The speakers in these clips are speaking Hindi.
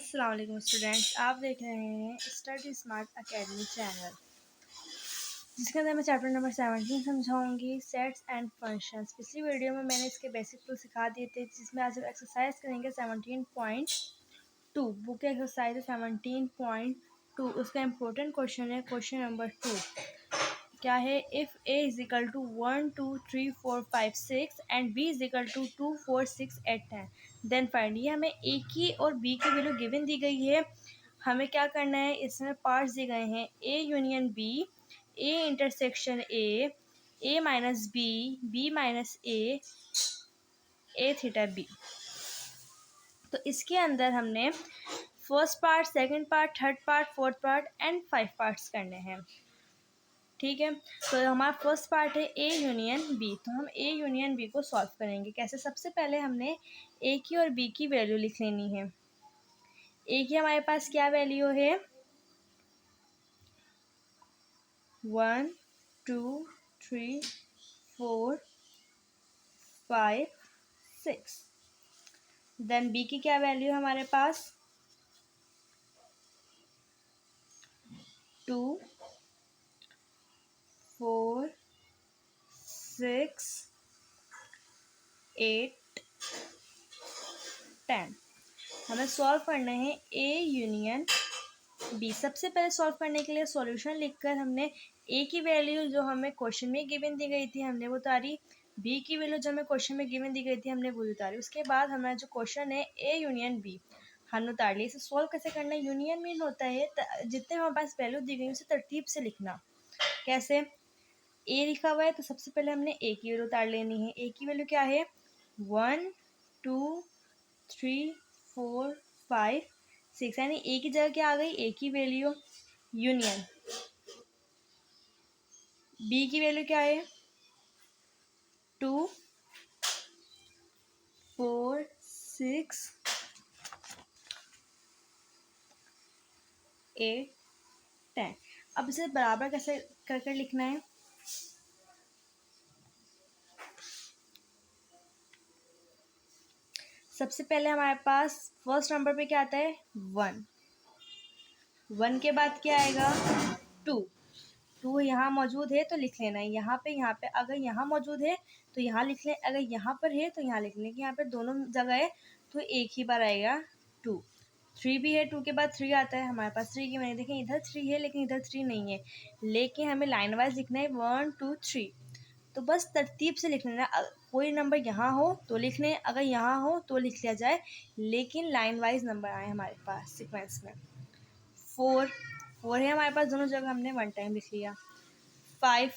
अस्सलाम वालेकुम स्टूडेंट्स, आप देख रहे हैं स्टडी स्मार्ट एकेडमी चैनल, जिसके अंदर मैं चैप्टर नंबर 17 समझाऊंगी, सेट्स एंड फंक्शंस। पिछली वीडियो में मैंने इसके बेसिक टूल सिखा दिए थे, जिसमें आज एक्सरसाइज करेंगे 17.2। बुक एक्सरसाइज है 17.2। उसका इम्पोर्टेंट क्वेश्चन है क्वेश्चन नंबर 2। क्या है? If a is equal to 1 2 3 4 5 6 and b is equal to 2 4 6 8 10, then find. ये हमें a की और b की वैल्यू गिवन दी गई है। हमें क्या करना है? इसमें पार्ट्स दिए गए हैं a union b, a intersection a minus b minus a theta b। तो इसके अंदर हमने first part, second part, third part, fourth part and 5 parts करने हैं। ठीक है, तो हमारा फर्स्ट पार्ट है ए यूनियन बी। तो हम ए यूनियन बी को सॉल्व करेंगे। कैसे? सबसे पहले हमने ए की और बी की वैल्यू लिख लेनी है। ए की हमारे पास क्या वैल्यू है? 1 2 3 4 5 6। देन बी की क्या वैल्यू है हमारे पास? 2 4 6 8 10। हमें सॉल्व करना है ए यूनियन बी। सबसे पहले सॉल्व करने के लिए सॉल्यूशन लिखकर हमने ए की वैल्यू जो हमें क्वेश्चन में गिवन दी गई थी हमने वो उतारी, बी की वैल्यू जो हमें क्वेश्चन में गिवन दी गई थी हमने वो उतारी। उसके बाद हमारा जो क्वेश्चन है ए यूनियन बी हमने उतार लिया। इसे सॉल्व कैसे करना है? यूनियन मीन होता है जितने हमारे पास वैल्यू दी गई उसे तरतीब से लिखना। कैसे? ए लिखा हुआ है तो सबसे पहले हमने ए की वैल्यू उतार लेनी है। ए की वैल्यू क्या है? 1 2 3 4 5 6, यानी ए की जगह क्या आ गई? ए की वैल्यू। यूनियन बी की वैल्यू क्या है? 2 4 6 8 10। अब इसे बराबर कैसे कर कर लिखना है? सबसे पहले हमारे पास फर्स्ट नंबर पे क्या आता है? 1। 1 के बाद क्या आएगा? 2। 2 यहाँ मौजूद है तो लिख लेना है। यहाँ पे अगर यहाँ मौजूद है तो यहाँ लिख लें, अगर यहाँ पर है तो यहाँ लिख लें कि यहाँ पर दोनों जगह है तो एक ही बार आएगा 2। 3 भी है, 2 के बाद 3 आता है हमारे पास। 3 की मैंने देखें इधर 3 है लेकिन इधर 3 नहीं है, लेकिन हमें लाइन वाइज लिखना है 1 2 3। तो बस तरतीब से लिख लेना। कोई नंबर यहाँ हो तो लिख लें, अगर यहाँ हो तो लिख लिया जाए, लेकिन लाइन वाइज नंबर आए हमारे पास सिक्वेंस में। 4 है हमारे पास, दोनों जगह हमने 1 टाइम लिख लिया। 5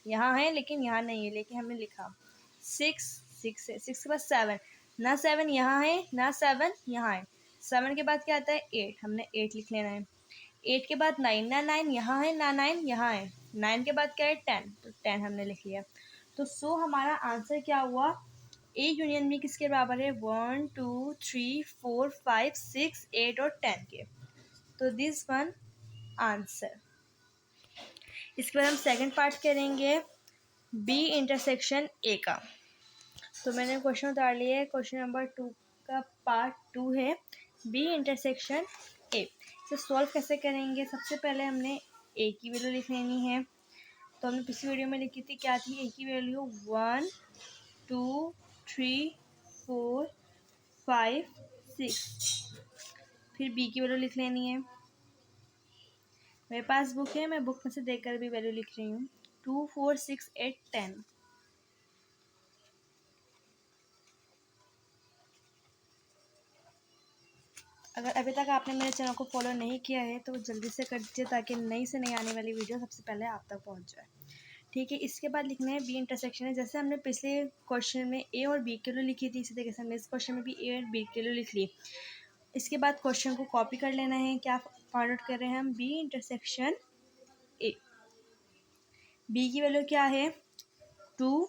यहाँ है लेकिन यहाँ नहीं है, लेकिन हमने लिखा। 6 है, 6 के बाद 7, ना 7 यहाँ है ना 7 यहाँ है। 7 के बाद क्या आता है? 8, हमने 8 लिख लेना है। 8 के बाद 9, ना 9 यहाँ है ना 9 यहाँ है। 9 के बाद क्या है? 10, तो 10 हमने लिख लिया। तो हमारा आंसर क्या हुआ? ए यूनियन बी किसके बराबर है? 1 2 3 4 5 6 8 और 10 के। तो दिस वन आंसर। इसके बाद हम सेकंड पार्ट करेंगे बी इंटरसेक्शन ए का। तो मैंने क्वेश्चन उतार लिया है, क्वेश्चन नंबर 2 का पार्ट 2 है बी इंटरसेक्शन ए। इसे सॉल्व कैसे करेंगे? सबसे पहले हमने ए की वैल्यू लिख लेनी है। तो हमने पिछली वीडियो में लिखी थी, क्या थी? ए की वैल्यू 1 2 3 4 5 6। फिर बी की वैल्यू लिख लेनी है। मेरे पास बुक है, मैं बुक में से देखकर भी वैल्यू लिख रही हूँ। 2 4 6 8 10। अगर अभी तक आपने मेरे चैनल को फॉलो नहीं किया है तो जल्दी से कर दीजिए, ताकि नई से नई आने वाली वीडियो सबसे पहले आप तक पहुंच जाए। ठीक है, इसके बाद लिखना है बी इंटरसेक्शन है। जैसे हमने पिछले क्वेश्चन में ए और बी के लिए लिखी थी, इसी तरीके से हमने इस क्वेश्चन में भी ए और बी के लिए लिख ली। इसके बाद क्वेश्चन को कॉपी कर लेना है। क्या फाइंड आउट कर रहे हैं हम? B intersection A. बी की वैल्यू क्या है? 2।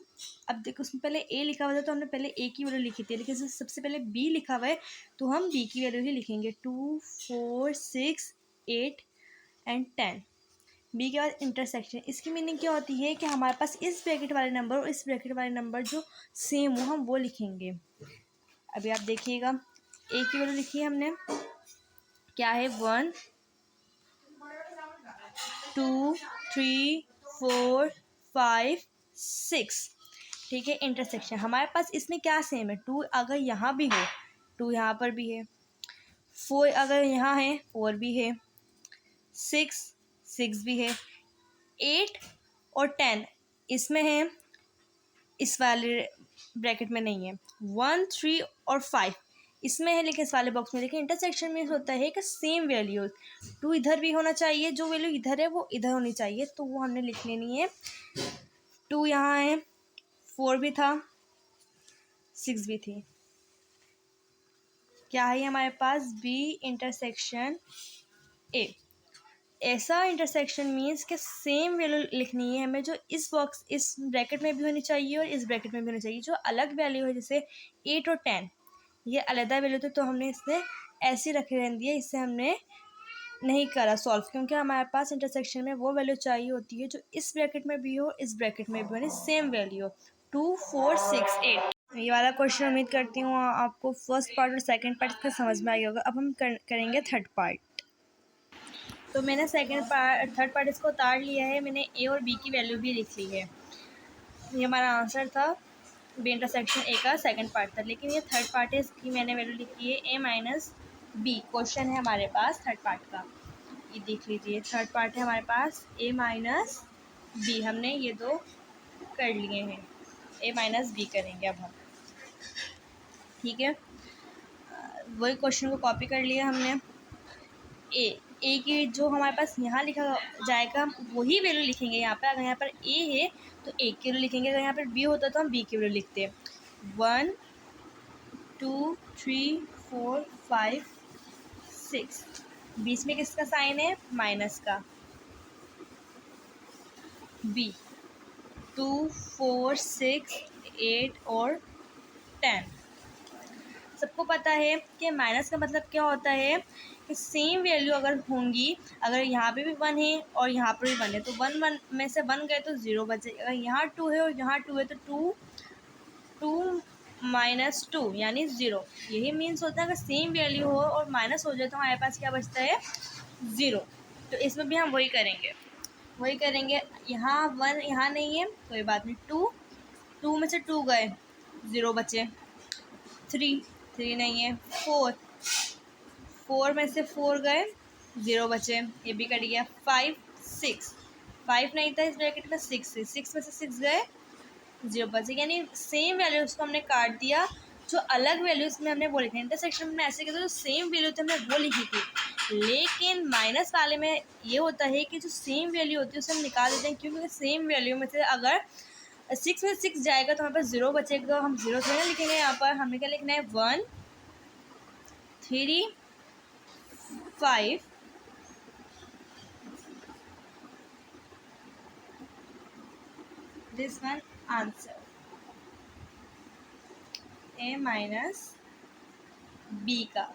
अब देखो उसमें पहले ए लिखा हुआ था तो हमने पहले ए की वैल्यू लिखी थी, लेकिन सबसे पहले बी लिखा हुआ है तो हम बी की वैल्यू ही लिखेंगे। 2 4 6 8 एंड 10। बी के बाद इंटरसेक्शन। इसकी मीनिंग क्या होती है कि हमारे पास इस ब्रैकेट वाले नंबर और इस ब्रैकेट वाले नंबर जो सेम हो हम वो लिखेंगे। अभी आप देखिएगा, ए की वैल्यू लिखी है हमने, क्या है 1 2 3 4 5 6, ठीक है। इंटरसेक्शन हमारे पास इसमें क्या सेम है, 2 अगर यहाँ भी हो 2 यहाँ पर भी है, 4 अगर यहाँ है 4 भी है, 6 भी है, 8 और 10 इसमें है, इस वाले ब्रैकेट में नहीं है, 1 3 और 5 इसमें है लेकिन इस वाले बॉक्स में। लेकिन इंटरसेक्शन में होता है कि सेम वैल्यूज, 2 इधर भी होना चाहिए, जो वैल्यू इधर है वो इधर होनी चाहिए, तो वो हमने लिख लेनी है। 2 यहाँ है, 4 भी था, 6 भी थी। क्या है हमारे पास, बी इंटरसेक्शन ए। ऐसा इंटरसेक्शन मीन्स कि सेम वैल्यू लिखनी है हमें, जो इस बॉक्स इस ब्रैकेट में भी होनी चाहिए और इस ब्रैकेट में भी होनी चाहिए। जो अलग वैल्यू है जैसे 8 और 10 ये अलग वैल्यू थे, तो हमने इसे ऐसे रखे रहने दिए, इससे हमने नहीं करा सॉल्व, क्योंकि हमारे पास इंटरसेक्शन में वो वैल्यू चाहिए होती है जो इस ब्रैकेट में भी हो इस ब्रैकेट में भी हो, सेम वैल्यू 2 4 6 8। ये वाला क्वेश्चन उम्मीद करती हूँ आपको फर्स्ट पार्ट और सेकंड पार्ट का समझ में आ गया होगा। अब हम करेंगे थर्ड पार्ट। तो मैंने थर्ड पार्ट इसको उतार लिया है, मैंने ए और बी की वैल्यू भी लिख ली है। ये हमारा आंसर था, बी इंटरसेक्शन ए का सेकंड पार्ट था। लेकिन ये थर्ड पार्ट है, इसकी मैंने वैल्यू लिखी है ए माइनस बी। क्वेश्चन है हमारे पास थर्ड पार्ट का, ये देख लीजिए। थर्ड पार्ट है हमारे पास ए माइनस बी, हमने ये दो कर लिए हैं, ए माइनस बी करेंगे अब हम, ठीक है। वही क्वेश्चन को कॉपी कर लिया हमने। ए की जो हमारे पास यहाँ लिखा जाएगा वही वैल्यू लिखेंगे यहाँ पर। अगर यहाँ पर ए है तो ए की वैल्यू लिखेंगे, अगर यहाँ पर बी होता तो हम बी की वैल्यू लिखते। 1 2 3 4 5 6, बीच में किसका साइन है, माइनस का। बी 2 4 6 8 और 10। सबको पता है कि माइनस का मतलब क्या होता है कि सेम वैल्यू अगर होंगी, अगर यहाँ पे भी 1 है और यहाँ पर भी 1 है तो 1 में से 1 गए तो 0 बचे। अगर यहाँ 2 है और यहाँ 2 है तो 2 माइनस 2 यानी 0। यही मीन्स होता है अगर सेम वैल्यू हो और माइनस हो जाए तो हमारे पास क्या बचता है, 0। तो इसमें भी हम वही करेंगे। यहाँ 1 यहाँ नहीं है कोई बात नहीं, 2 में से 2 गए 0 बचे, 3 नहीं है, 4 में से 4 गए 0 बचे, ये भी कट गया। 5 नहीं था इस ब्रैकेट में, 6 में से 6 गए 0 बचे, यानी सेम वैल्यू उसको हमने काट दिया। जो अलग वैल्यूज में हमने वो लिखी, इंटरसेक्शन में ऐसे किया जो सेम वैल्यू थी हमने वो लिखी थी। लेकिन माइनस वाले में ये होता है कि जो सेम वैल्यू होती है उसे हम निकाल देते हैं, क्योंकि सेम वैल्यू में से अगर 6 में 6 जाएगा तो हमारे पास 0 बचेगा। हम 0 थोड़ी ना लिखेंगे यहाँ पर, हमें क्या लिखना है, 1 3 5 this one answer a minus B का।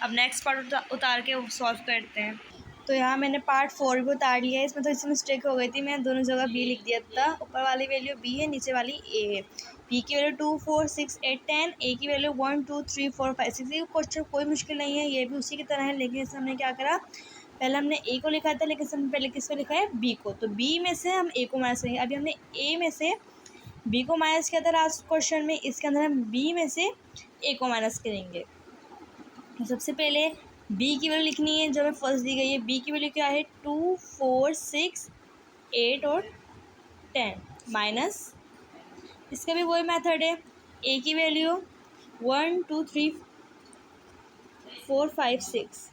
अब नेक्स्ट पार्ट उतार के सॉल्व करते हैं। तो यहाँ मैंने पार्ट 4 भी उतार लिया है। इसमें तो इसमें मिस्टेक हो गई थी, मैंने दोनों जगह बी लिख दिया था। ऊपर वाली वैल्यू बी है, नीचे वाली ए है। बी की वैल्यू 2 4 6 8 10, ए की वैल्यू 1 2 3 4 5 6। ये क्वेश्चन कोई मुश्किल नहीं है, ये भी उसी की तरह है, लेकिन इसमें हमने क्या करा, पहले हमने ए को लिखा था लेकिन हमने पहले किस पे लिखा है, बी को। तो बी में से हम ए को माइनस करेंगे। अभी हमने ए में से बी को माइनस किया था लास्ट क्वेश्चन में, इसके अंदर हम बी में से ए को माइनस करेंगे। तो सबसे पहले बी की वैल्यू लिखनी है जो हमें फर्स्ट दी गई है। बी की वैल्यू क्या है, 2 4 6 8 और 10 माइनस, इसका भी वही मेथड है। ए की वैल्यू 1 2 3 4 5 6,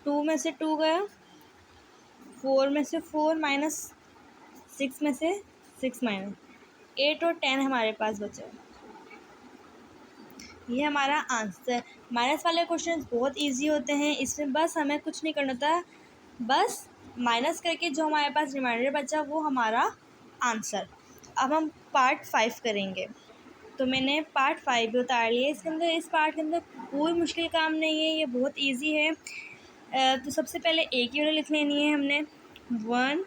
टू में से 2 गया, 4 में से 4 माइनस 6 में से 6 माइनस 8 और 10 हमारे पास बचा। ये हमारा आंसर। माइनस वाले क्वेश्चन बहुत इजी होते हैं, इसमें बस हमें कुछ नहीं करना होता, बस माइनस करके जो हमारे पास रिमाइंडर बचा वो हमारा आंसर। अब हम पार्ट 5 करेंगे। तो मैंने पार्ट 5 भी उतार लिया। इसके अंदर, इस पार्ट के अंदर कोई मुश्किल काम नहीं है, ये बहुत ईजी है। तो सबसे पहले ए की वैल्यू लिख लेनी है हमने 1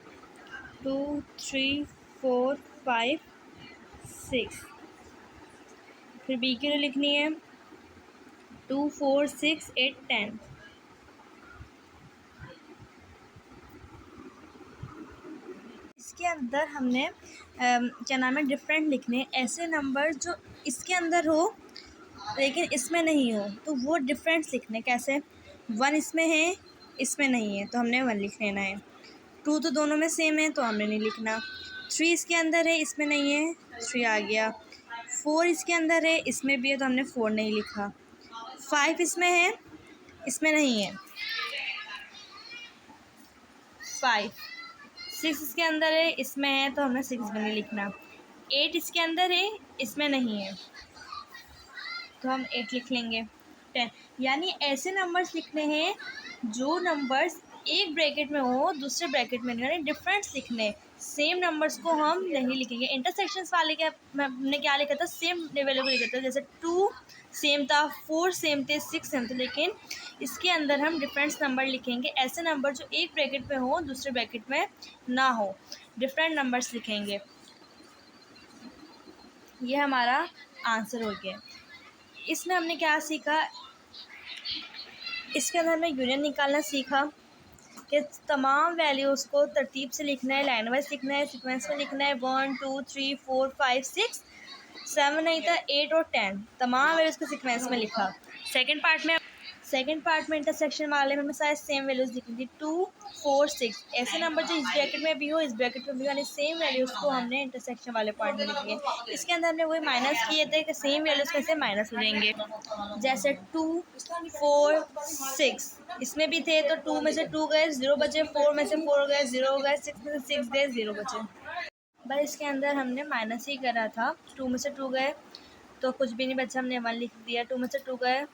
2 3 4 5 6। फिर बी की वैल्यू लिखनी है 2 4 6 8 10। इसके अंदर हमने क्या नाम है, डिफरेंट लिखने, ऐसे नंबर जो इसके अंदर हो लेकिन इसमें नहीं हो, तो वो डिफरेंस लिखने। कैसे? 1 इसमें है, इसमें नहीं है, तो हमने 1 लिख लेना है। 2 तो दोनों में सेम है, तो हमने नहीं लिखना। 3 इसके अंदर है, इसमें नहीं है, 3 आ गया। 4 इसके अंदर है, इसमें भी है, तो हमने 4 नहीं लिखा। 5 इसमें है, इसमें नहीं है, 5। 6 इसके अंदर है, इसमें है, तो हमने 6 भी नहीं लिखना। 8 इसके अंदर है, इसमें नहीं है, तो हम 8 लिख लेंगे। 10, यानी ऐसे नंबर्स लिखने हैं जो नंबर्स एक ब्रैकेट में हो, दूसरे ब्रैकेट में नहीं, यानी डिफरेंस लिखने। सेम नंबर्स को हम नहीं लिखेंगे। इंटरसेक्शंस वाले के हमने क्या लिखा था, सेम वैल्यू को लिखा था। जैसे 2 सेम था, 4 सेम थे, 6 सेम थे, लेकिन इसके अंदर हम डिफरेंस नंबर लिखेंगे। ऐसे नंबर जो एक ब्रैकेट में हो, दूसरे ब्रैकेट में ना हो, डिफरेंट नंबर्स लिखेंगे। ये हमारा आंसर हो गया। इसमें हमने क्या सीखा, इसके अंदर हमने यूनियन निकालना सीखा कि तमाम वैल्यूज़ को तरतीब से लिखना है, लाइन वाइज लिखना है, सीक्वेंस में लिखना है। 1 2 3 4 5 6 7 नहीं था, 8 और 10, तमाम वैल्यूज़ को सीक्वेंस में लिखा। सेकंड पार्ट में इंटरसेक्शन वाले में हमें सारे सेम वैल्यूज़ लिखी थी, 2 4 6। ऐसे नंबर जो इस ब्रैकेट में भी हो, इस ब्रैकेट में भी, यानी सेम वैल्यूज़ को हमने इंटरसेक्शन वाले पार्ट में लिखी है। इसके अंदर हमने वही माइनस किए थे कि सेम वैल्यूज़ में से माइनस हो जाएंगे। जैसे 2 4 6 इसमें भी थे, तो 2 में से 2 गए, 0 बचे। 4 में से 4 गए, 0 गए। 6 में से 6 गए, 0 बचे। बस इसके अंदर हमने माइनस ही करा था। 2 में से 2 गए तो कुछ भी नहीं बचा, हमने 1 लिख दिया। 2 में से 2 गए,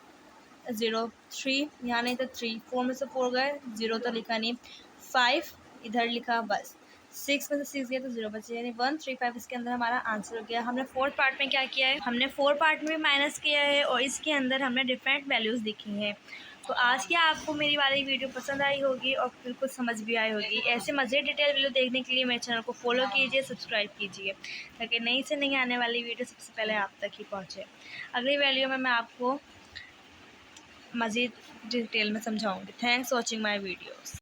0। 3 यहाँ नहीं था, 3। 4 में से 4 गए, 0 तो लिखा नहीं। 5 इधर लिखा, बस। 6 में से 6 गया तो 0 बचे, यानी 1 3 5 इसके अंदर हमारा आंसर हो गया। हमने फोर्थ पार्ट में क्या किया है, हमने फोर्थ पार्ट में माइनस किया है और इसके अंदर हमने डिफरेंट वैल्यूज़ लिखी हैं। तो आज की आपको मेरी वाली वीडियो पसंद आई होगी और बिल्कुल समझ भी आई होगी। ऐसे मज़े डिटेल वीडियो देखने के लिए मेरे चैनल को फॉलो कीजिए, सब्सक्राइब कीजिए, ताकि नई से नई आने वाली वीडियो सबसे पहले आप तक ही पहुँचे। अगली वीडियो में मैं आपको मज़ीद डिटेल में समझाऊंगी। Thanks watching my videos.